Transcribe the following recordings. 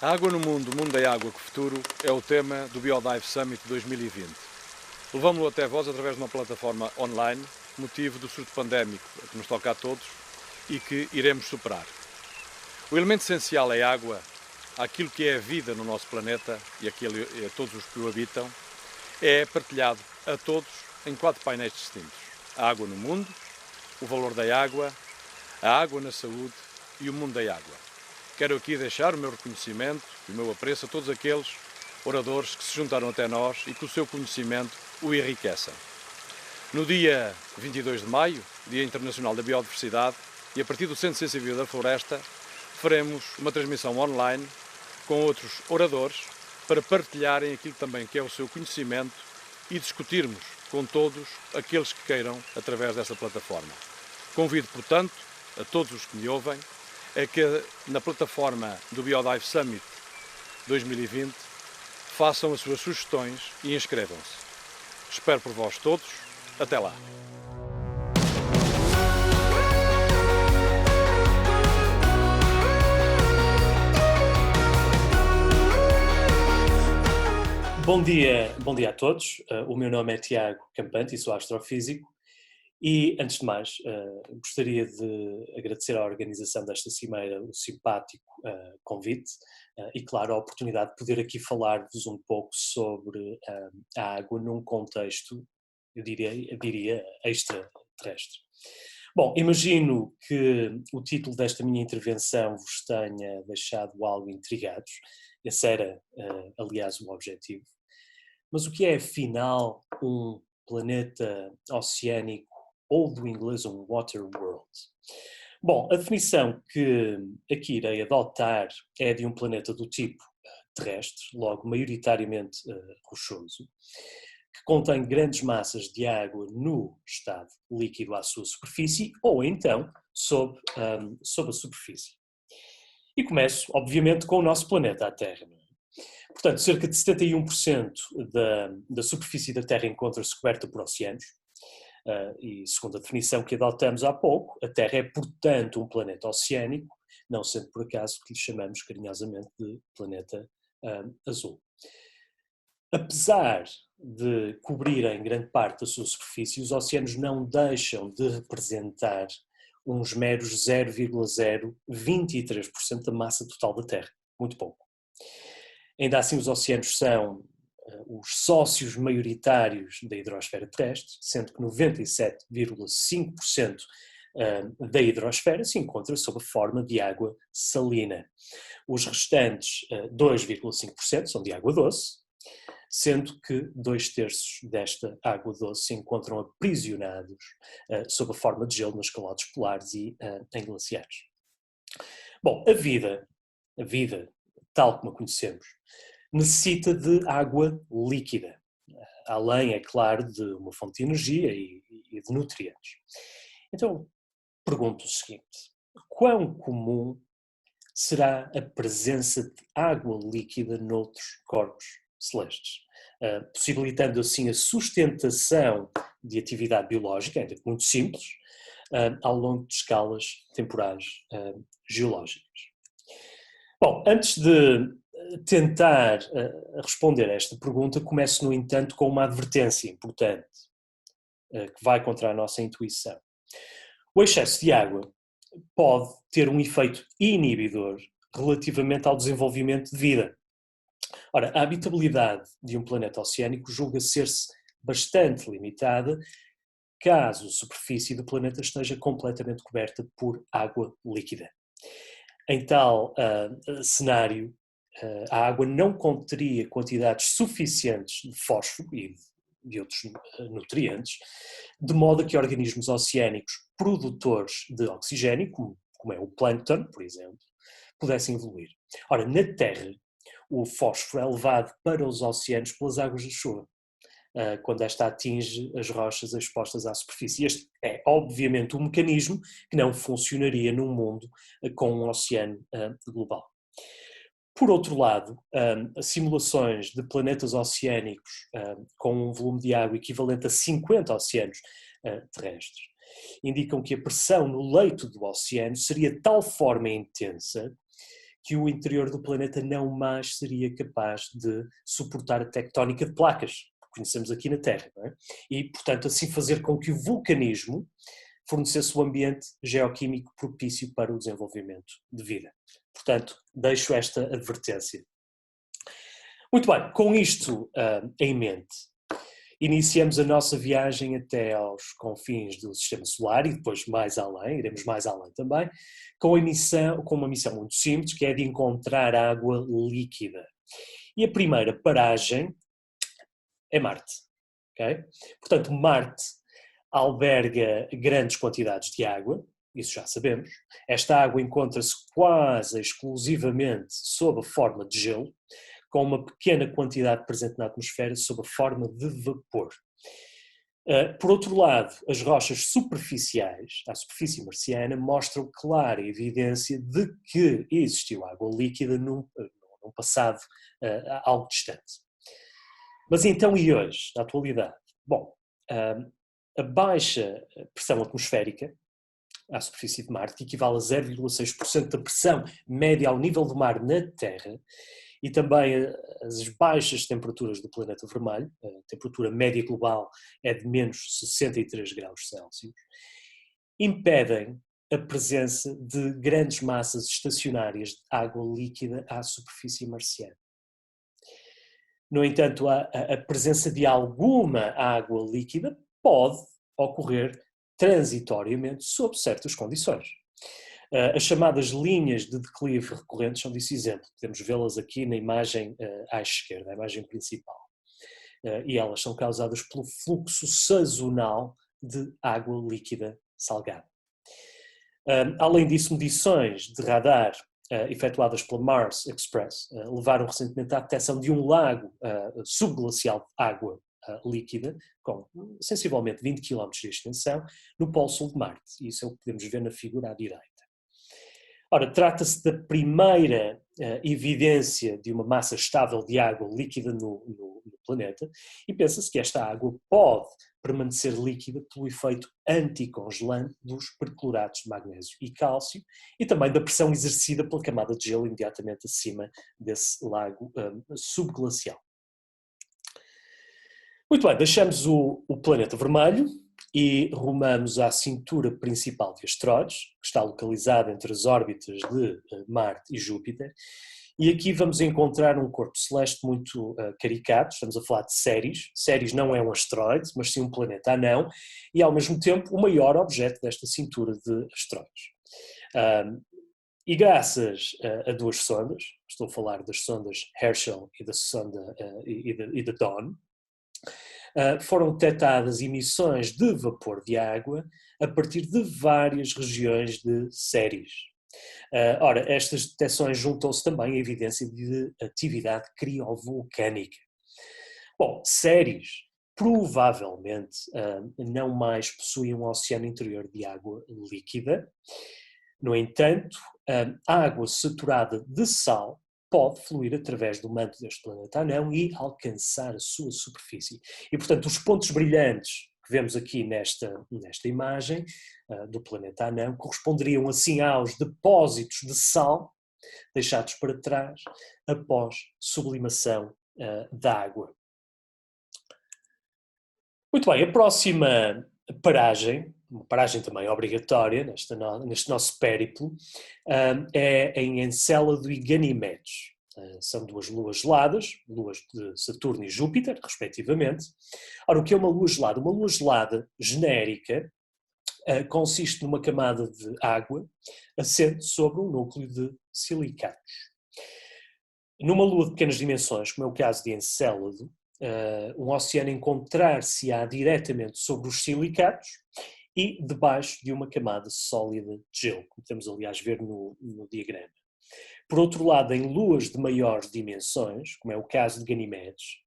A água no mundo, o mundo da água, que futuro é o tema do BioDive Summit 2020. Levamos-lo até vós através de uma plataforma online, motivo do surto pandémico que nos toca a todos e que iremos superar. O elemento essencial é a água, aquilo que é a vida no nosso planeta e a todos os que o habitam, é partilhado a todos em 4 painéis distintos. A água no mundo, o valor da água, a água na saúde e o mundo da água. Quero aqui deixar o meu reconhecimento e o meu apreço a todos aqueles oradores que se juntaram até nós e que o seu conhecimento o enriquecem. No dia 22 de maio, Dia Internacional da Biodiversidade, e a partir do Centro Sensível da Floresta, faremos uma transmissão online com outros oradores para partilharem aquilo também que é o seu conhecimento e discutirmos com todos aqueles que queiram através dessa plataforma. Convido, portanto, a todos os que me ouvem a que na plataforma do BioDive Summit 2020 façam as suas sugestões e inscrevam-se. Espero por vós todos. Até lá! Bom dia a todos. O meu nome é Tiago Campante e sou astrofísico. E, antes de mais, gostaria de agradecer à organização desta cimeira o simpático convite e, claro, a oportunidade de poder aqui falar-vos um pouco sobre a água num contexto, eu diria extraterrestre. Bom, imagino que o título desta minha intervenção vos tenha deixado algo intrigados. Esse era, aliás, o objetivo. Mas o que é, afinal, um planeta oceânico, ou do inglês um water world? Bom, a definição que aqui irei adotar é de um planeta do tipo terrestre, logo maioritariamente rochoso, que contém grandes massas de água no estado líquido à sua superfície, ou então sob a superfície. E começo, obviamente, com o nosso planeta, a Terra. Portanto, cerca de 71% da superfície da Terra encontra-se coberta por oceanos, e segundo a definição que adotamos há pouco, a Terra é, portanto, um planeta oceânico, não sendo por acaso que lhe chamamos carinhosamente de planeta azul. Apesar de cobrirem grande parte da sua superfície, os oceanos não deixam de representar uns meros 0,023% da massa total da Terra, muito pouco. Ainda assim, os oceanos são os sócios maioritários da hidrosfera terrestre, sendo que 97,5% da hidrosfera se encontra sob a forma de água salina. Os restantes 2,5% são de água doce, sendo que 2/3 desta água doce se encontram aprisionados sob a forma de gelo nos calotes polares e em glaciares. Bom, a vida, tal como a conhecemos, necessita de água líquida, além, é claro, de uma fonte de energia e de nutrientes. Então, pergunto o seguinte: quão comum será a presença de água líquida noutros corpos celestes, possibilitando assim a sustentação de atividade biológica, ainda que muito simples, ao longo de escalas temporais geológicas? Bom, antes de tentar responder a esta pergunta, começo, no entanto, com uma advertência importante, que vai contra a nossa intuição. O excesso de água pode ter um efeito inibidor relativamente ao desenvolvimento de vida. Ora, a habitabilidade de um planeta oceânico julga ser-se bastante limitada caso a superfície do planeta esteja completamente coberta por água líquida. Em tal cenário, a água não conteria quantidades suficientes de fósforo e de outros nutrientes, de modo a que organismos oceânicos produtores de oxigênio, como é o plâncton, por exemplo, pudessem evoluir. Ora, na Terra, o fósforo é levado para os oceanos pelas águas de chuva, quando esta atinge as rochas expostas à superfície. Este é, obviamente, um mecanismo que não funcionaria num mundo com um oceano global. Por outro lado, simulações de planetas oceânicos com um volume de água equivalente a 50 oceanos terrestres indicam que a pressão no leito do oceano seria de tal forma intensa que o interior do planeta não mais seria capaz de suportar a tectónica de placas que conhecemos aqui na Terra, não é? E, portanto, assim fazer com que o vulcanismo fornecesse o ambiente geoquímico propício para o desenvolvimento de vida. Portanto, deixo esta advertência. Muito bem, com isto em mente, iniciamos a nossa viagem até aos confins do Sistema Solar e depois mais além, iremos mais além também, com uma missão muito simples, que é de encontrar água líquida. E a primeira paragem é Marte. Okay? Portanto, Marte alberga grandes quantidades de água, isso já sabemos. Esta água encontra-se quase exclusivamente sob a forma de gelo, com uma pequena quantidade presente na atmosfera sob a forma de vapor. Por outro lado, as rochas superficiais, à superfície marciana, mostram clara evidência de que existiu água líquida num passado algo distante. Mas então e hoje, na atualidade? Bom, a baixa pressão atmosférica à superfície de Marte, que equivale a 0,6% da pressão média ao nível do mar na Terra, e também as baixas temperaturas do planeta vermelho, a temperatura média global é de menos 63 graus Celsius, impedem a presença de grandes massas estacionárias de água líquida à superfície marciana. No entanto, a presença de alguma água líquida pode ocorrer transitoriamente sob certas condições. As chamadas linhas de declive recorrentes são desse exemplo. Podemos vê-las aqui na imagem à esquerda, a imagem principal. E elas são causadas pelo fluxo sazonal de água líquida salgada. Além disso, medições de radar efetuadas pela Mars Express levaram recentemente à detecção de um lago subglacial de água líquida, com sensivelmente 20 km de extensão, no Polo Sul de Marte. Isso é o que podemos ver na figura à direita. Ora, trata-se da primeira evidência de uma massa estável de água líquida no planeta, e pensa-se que esta água pode permanecer líquida pelo efeito anticongelante dos percloratos de magnésio e cálcio e também da pressão exercida pela camada de gelo imediatamente acima desse lago subglacial. Muito bem, deixamos o planeta vermelho e rumamos à cintura principal de asteroides, que está localizada entre as órbitas de Marte e Júpiter, e aqui vamos encontrar um corpo celeste muito caricato. Estamos a falar de Ceres. Ceres não é um asteroide, mas sim um planeta anão, e ao mesmo tempo o maior objeto desta cintura de asteroides. E graças a duas sondas, estou a falar das sondas Herschel e da sonda e da Dawn, foram detectadas emissões de vapor de água a partir de várias regiões de Ceres. Ora, estas detecções juntam-se também à evidência de atividade criovolcânica. Bom, Ceres provavelmente não mais possui um oceano interior de água líquida. No entanto, a água saturada de sal pode fluir através do manto deste planeta anão e alcançar a sua superfície. E, portanto, os pontos brilhantes que vemos aqui nesta imagem do planeta anão corresponderiam assim aos depósitos de sal deixados para trás após sublimação da água. Muito bem, a próxima paragem, uma paragem também obrigatória neste nosso périplo, é em Encélado e Ganimedes. São duas luas geladas, luas de Saturno e Júpiter, respectivamente. Ora, o que é uma lua gelada? Uma lua gelada genérica consiste numa camada de água assente sobre um núcleo de silicatos. Numa lua de pequenas dimensões, como é o caso de Encélado, um oceano encontrar-se-á diretamente sobre os silicatos e debaixo de uma camada sólida de gelo, como podemos aliás ver no diagrama. Por outro lado, em luas de maiores dimensões, como é o caso de Ganimedes,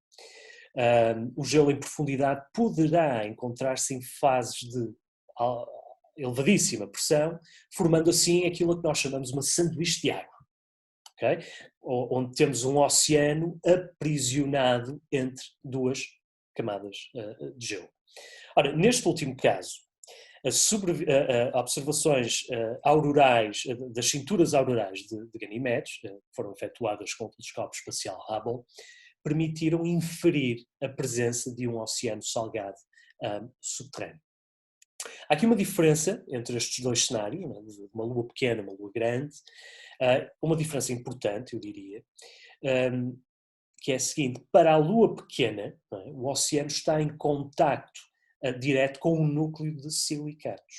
o gelo em profundidade poderá encontrar-se em fases de elevadíssima pressão, formando assim aquilo que nós chamamos uma sanduíche de água, okay? Onde temos um oceano aprisionado entre duas camadas de gelo. Ora, neste último caso, Observações aurorais, das cinturas aurorais de Ganimedes, que foram efetuadas com o telescópio espacial Hubble, permitiram inferir a presença de um oceano salgado subterrâneo. Há aqui uma diferença entre estes dois cenários, uma lua pequena e uma lua grande, uma diferença importante, eu diria, que é a seguinte: para a lua pequena, o oceano está em contacto direto com um núcleo de silicatos,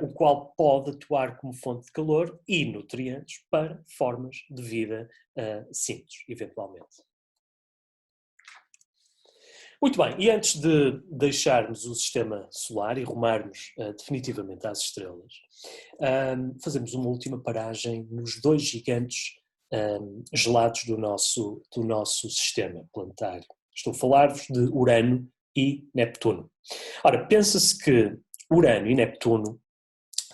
o qual pode atuar como fonte de calor e nutrientes para formas de vida simples, eventualmente. Muito bem, e antes de deixarmos o sistema solar e rumarmos definitivamente às estrelas, fazemos uma última paragem nos dois gigantes gelados do nosso sistema planetário. Estou a falar-vos de Urano e Neptuno. Ora, pensa-se que Urano e Neptuno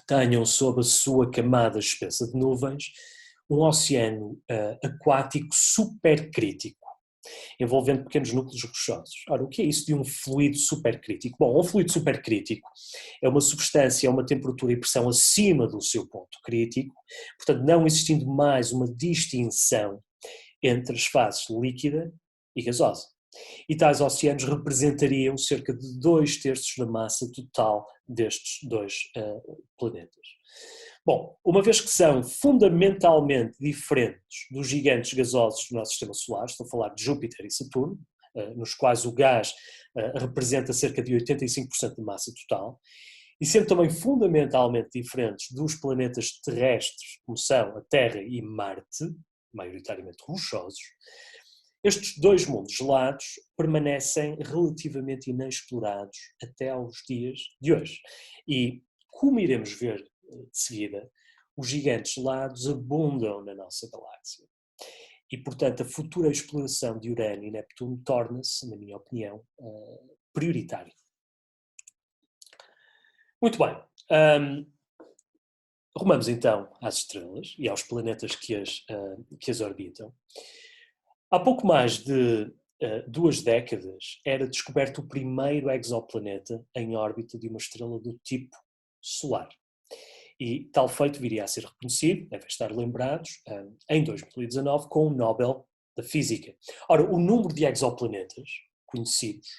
tenham sob a sua camada espessa de nuvens um oceano aquático supercrítico, envolvendo pequenos núcleos rochosos. Ora, o que é isso de um fluido supercrítico? Bom, um fluido supercrítico é uma substância a uma temperatura e pressão acima do seu ponto crítico, portanto não existindo mais uma distinção entre as fases líquida e gasosa. E tais oceanos representariam cerca de 2/3 da massa total destes dois planetas. Bom, uma vez que são fundamentalmente diferentes dos gigantes gasosos do nosso sistema solar, estou a falar de Júpiter e Saturno, nos quais o gás representa cerca de 85% da massa total, e sendo também fundamentalmente diferentes dos planetas terrestres, como são a Terra e Marte, maioritariamente rochosos, estes dois mundos gelados permanecem relativamente inexplorados até aos dias de hoje. E, como iremos ver de seguida, os gigantes gelados abundam na nossa galáxia. E, portanto, a futura exploração de Urano e Neptuno torna-se, na minha opinião, prioritária. Muito bem. Rumamos então às estrelas e aos planetas que as orbitam. Há pouco mais de 2 décadas era descoberto o primeiro exoplaneta em órbita de uma estrela do tipo solar. E tal feito viria a ser reconhecido, devem estar lembrados, em 2019 com o Nobel da Física. Ora, o número de exoplanetas conhecidos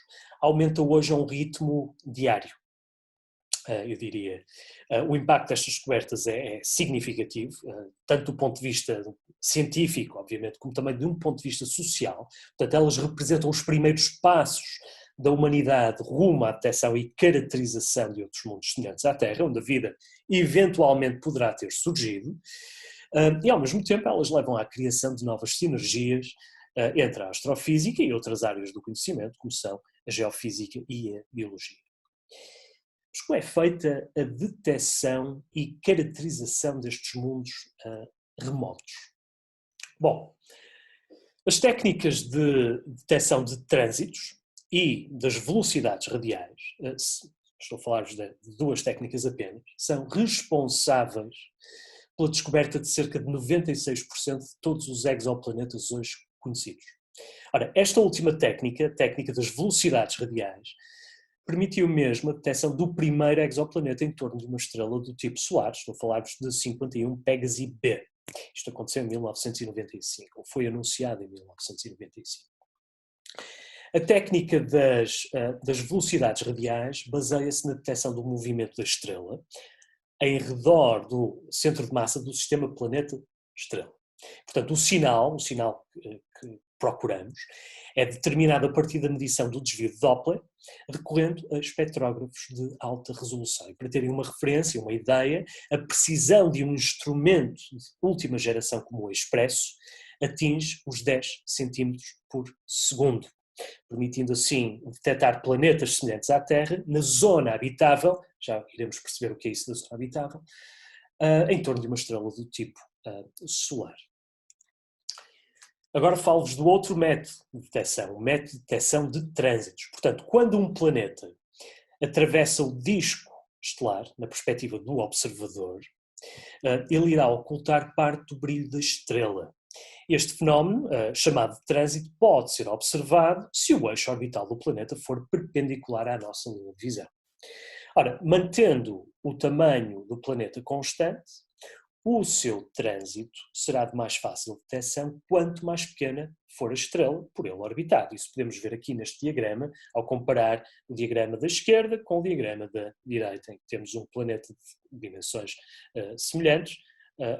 aumenta hoje a um ritmo diário. Eu diria. O impacto destas descobertas é significativo, tanto do ponto de vista científico, obviamente, como também de um ponto de vista social. Portanto, elas representam os primeiros passos da humanidade rumo à detecção e caracterização de outros mundos semelhantes à Terra, onde a vida eventualmente poderá ter surgido, e ao mesmo tempo elas levam à criação de novas sinergias entre a astrofísica e outras áreas do conhecimento, como são a geofísica e a biologia. Mas como é feita a detecção e caracterização destes mundos remotos? Bom, as técnicas de detecção de trânsitos e das velocidades radiais, estou a falar-vos de 2 técnicas apenas, são responsáveis pela descoberta de cerca de 96% de todos os exoplanetas hoje conhecidos. Ora, esta última técnica, a técnica das velocidades radiais, permitiu mesmo a detecção do primeiro exoplaneta em torno de uma estrela do tipo solar. Estou a falar-vos de 51 Pégasi b. Isto aconteceu em 1995, ou foi anunciado em 1995. A técnica das velocidades radiais baseia-se na detecção do movimento da estrela em redor do centro de massa do sistema planeta-estrela. Portanto, o sinal que procuramos é determinado a partir da medição do desvio de Doppler, recorrendo a espectrógrafos de alta resolução. E para terem uma referência, uma ideia, a precisão de um instrumento de última geração como o Expresso atinge os 10 centímetros por segundo, permitindo assim detectar planetas semelhantes à Terra na zona habitável, já iremos perceber o que é isso da zona habitável, em torno de uma estrela do tipo solar. Agora falo-vos do outro método de detecção, o método de detecção de trânsitos. Portanto, quando um planeta atravessa o disco estelar, na perspectiva do observador, ele irá ocultar parte do brilho da estrela. Este fenómeno, chamado de trânsito, pode ser observado se o eixo orbital do planeta for perpendicular à nossa linha de visão. Ora, mantendo o tamanho do planeta constante, o seu trânsito será de mais fácil detecção quanto mais pequena for a estrela por ele orbitado. Isso podemos ver aqui neste diagrama, ao comparar o diagrama da esquerda com o diagrama da direita, em que temos um planeta de dimensões semelhantes,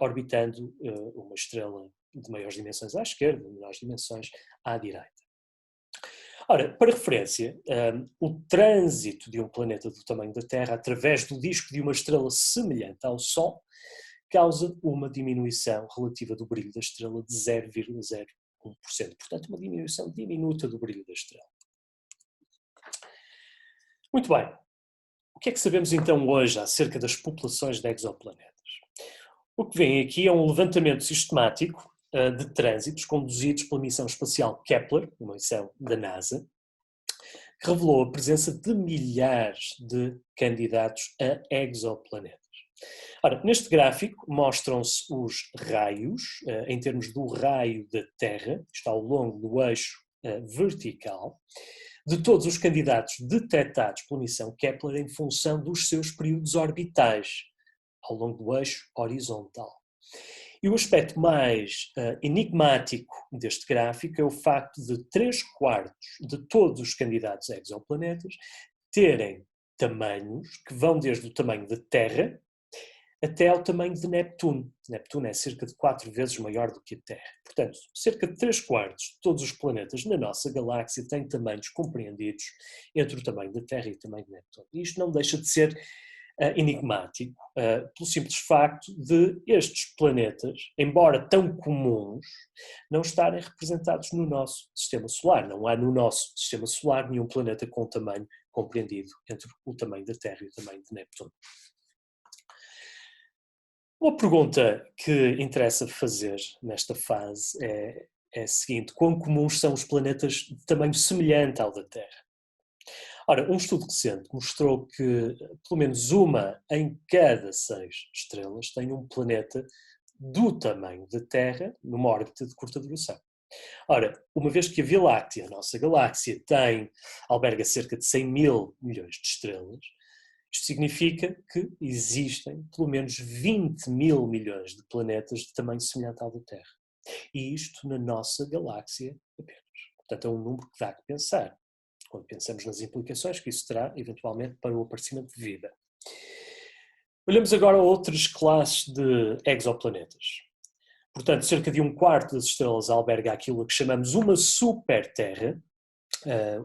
orbitando uma estrela de maiores dimensões à esquerda, de menores dimensões à direita. Ora, para referência, o trânsito de um planeta do tamanho da Terra através do disco de uma estrela semelhante ao Sol causa uma diminuição relativa do brilho da estrela de 0,01%. Portanto, uma diminuição diminuta do brilho da estrela. Muito bem. O que é que sabemos então hoje acerca das populações de exoplanetas? O que vem aqui é um levantamento sistemático de trânsitos conduzidos pela missão espacial Kepler, uma missão da NASA, que revelou a presença de milhares de candidatos a exoplanetas. Ora, neste gráfico mostram-se os raios, em termos do raio da Terra, está ao longo do eixo vertical, de todos os candidatos detectados pela missão Kepler em função dos seus períodos orbitais, ao longo do eixo horizontal. E o aspecto mais enigmático deste gráfico é o facto de 3/4 de todos os candidatos a exoplanetas terem tamanhos que vão desde o tamanho da Terra até ao tamanho de Neptuno. Neptuno é cerca de 4 vezes maior do que a Terra. Portanto, cerca de 3/4 de todos os planetas na nossa galáxia têm tamanhos compreendidos entre o tamanho da Terra e o tamanho de Neptuno. E isto não deixa de ser enigmático, pelo simples facto de estes planetas, embora tão comuns, não estarem representados no nosso sistema solar. Não há no nosso sistema solar nenhum planeta com tamanho compreendido entre o tamanho da Terra e o tamanho de Neptuno. Uma pergunta que interessa fazer nesta fase é a seguinte: quão comuns são os planetas de tamanho semelhante ao da Terra? Ora, um estudo recente mostrou que pelo menos uma em cada 6 estrelas tem um planeta do tamanho da Terra numa órbita de curta duração. Ora, uma vez que a Via Láctea, a nossa galáxia, alberga cerca de 100 mil milhões de estrelas, isto significa que existem pelo menos 20 mil milhões de planetas de tamanho semelhante ao da Terra. E isto na nossa galáxia apenas. Portanto, é um número que dá que pensar, quando pensamos nas implicações que isso terá, eventualmente, para o aparecimento de vida. Olhamos agora a outras classes de exoplanetas. Portanto, cerca de 1/4 das estrelas alberga aquilo a que chamamos uma super-Terra,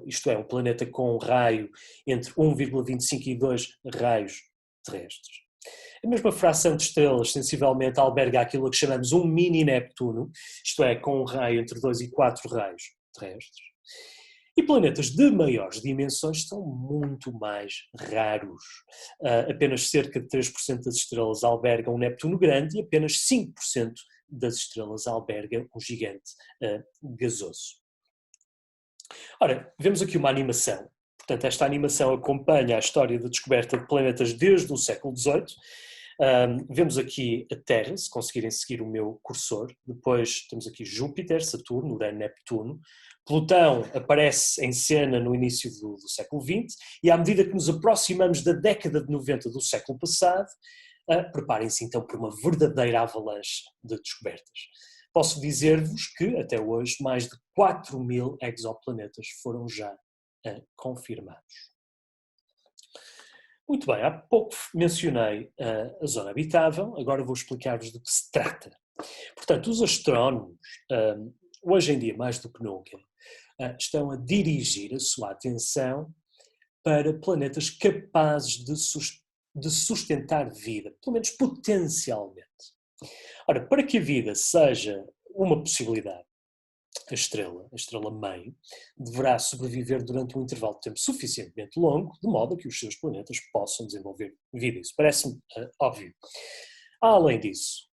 isto é, um planeta com um raio entre 1,25 e 2 raios terrestres. A mesma fração de estrelas sensivelmente alberga aquilo a que chamamos um mini-Neptuno, isto é, com um raio entre 2 e 4 raios terrestres. E planetas de maiores dimensões são muito mais raros. Apenas cerca de 3% das estrelas albergam um Neptuno grande e apenas 5% das estrelas albergam um gigante gasoso. Ora, vemos aqui uma animação. Portanto, esta animação acompanha a história da descoberta de planetas desde o século XVIII. Vemos aqui a Terra, se conseguirem seguir o meu cursor. Depois temos aqui Júpiter, Saturno, Urano, Neptuno. Plutão aparece em cena no início do século XX e à medida que nos aproximamos da década de 90 do século passado, preparem-se então por uma verdadeira avalanche de descobertas. Posso dizer-vos que, até hoje, mais de 4.000 exoplanetas foram já confirmados. Muito bem, há pouco mencionei a zona habitável, agora vou explicar-vos do que se trata. Portanto, os astrónomos, hoje em dia mais do que nunca, estão a dirigir a sua atenção para planetas capazes de sustentar vida, pelo menos potencialmente. Ora, para que a vida seja uma possibilidade, a estrela-mãe, deverá sobreviver durante um intervalo de tempo suficientemente longo, de modo a que os seus planetas possam desenvolver vida. Isso parece-me óbvio. Além disso,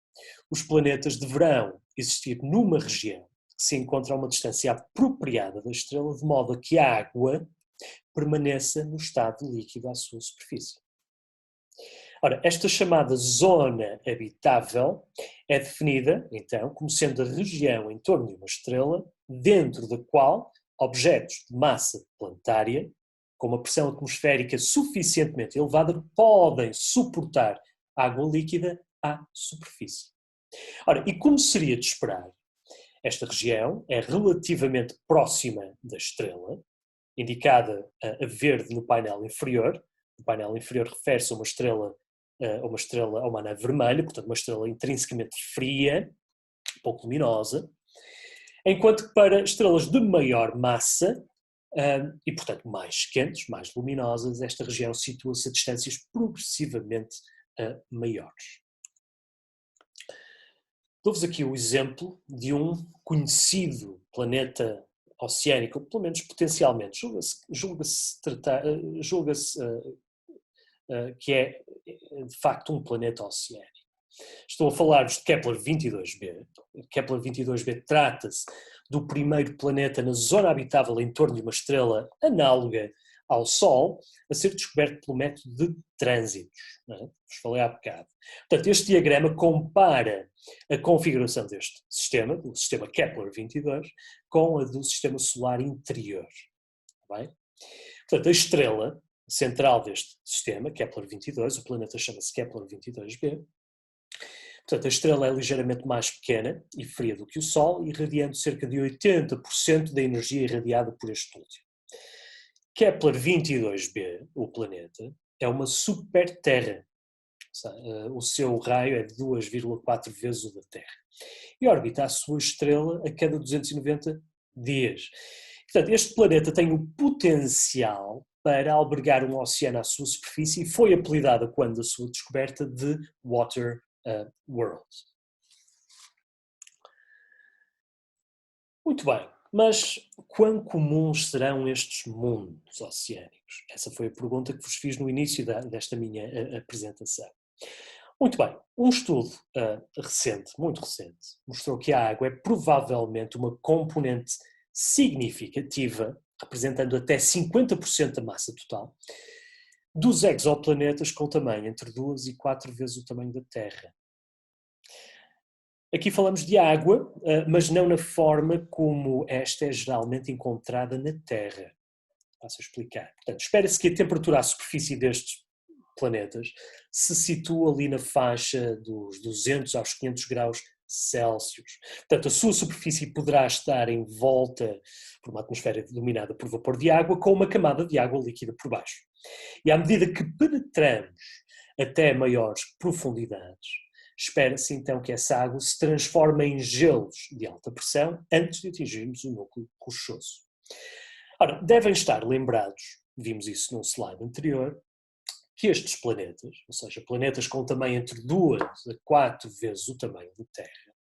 os planetas deverão existir numa região que se encontra a uma distância apropriada da estrela, de modo a que a água permaneça no estado líquido à sua superfície. Ora, esta chamada zona habitável é definida, então, como sendo a região em torno de uma estrela, dentro da qual objetos de massa planetária, com uma pressão atmosférica suficientemente elevada podem suportar água líquida à superfície. Ora, e como seria de esperar, esta região é relativamente próxima da estrela, indicada a verde no painel inferior. O painel inferior refere-se a a uma anã vermelha, portanto uma estrela intrinsecamente fria, pouco luminosa, enquanto que para estrelas de maior massa e, portanto, mais quentes, mais luminosas, esta região situa-se a distâncias progressivamente maiores. Dou-vos aqui o exemplo de um conhecido planeta oceânico, pelo menos potencialmente, julga-se que é de facto um planeta oceânico. Estou a falar-vos de Kepler-22b. Kepler-22b trata-se do primeiro planeta na zona habitável em torno de uma estrela análoga ao Sol, a ser descoberto pelo método de trânsitos. Não é? Vos falei há bocado. Portanto, este diagrama compara a configuração deste sistema, do sistema Kepler-22, com a do sistema solar interior. Bem? Portanto, a estrela central deste sistema, Kepler-22, o planeta chama-se Kepler-22b. Portanto, a estrela é ligeiramente mais pequena e fria do que o Sol, irradiando cerca de 80% da energia irradiada por este último. Kepler-22b, o planeta, é uma super-Terra. O seu raio é de 2,4 vezes o da Terra. E orbita a sua estrela a cada 290 dias. Portanto, este planeta tem o potencial para albergar um oceano à sua superfície e foi apelidada, quando a sua descoberta, de Water World. Muito bem, mas quão comuns serão estes mundos oceânicos? Essa foi a pergunta que vos fiz no início desta minha apresentação. Muito bem, um estudo recente, muito recente, mostrou que a água é provavelmente uma componente significativa, representando até 50% da massa total, dos exoplanetas com tamanho entre 2 e 4 vezes o tamanho da Terra. Aqui falamos de água, mas não na forma como esta é geralmente encontrada na Terra. Passo a explicar. Portanto, espera-se que a temperatura à superfície destes planetas se situa ali na faixa dos 200 aos 500 graus Celsius. Portanto, a sua superfície poderá estar envolta por uma atmosfera dominada por vapor de água, com uma camada de água líquida por baixo. E à medida que penetramos até maiores profundidades, espera-se então que essa água se transforme em gelos de alta pressão antes de atingirmos o núcleo rochoso. Ora, devem estar lembrados, vimos isso num slide anterior, que estes planetas, ou seja, planetas com tamanho entre 2 a 4 vezes o tamanho da Terra,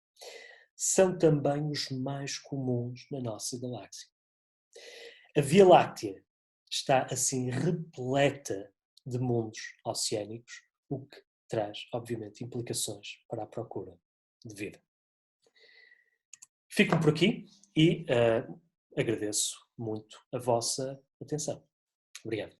são também os mais comuns na nossa galáxia. A Via Láctea está assim repleta de mundos oceânicos, o que traz, obviamente, implicações para a procura de vida. Fico por aqui e agradeço muito a vossa atenção. Obrigado.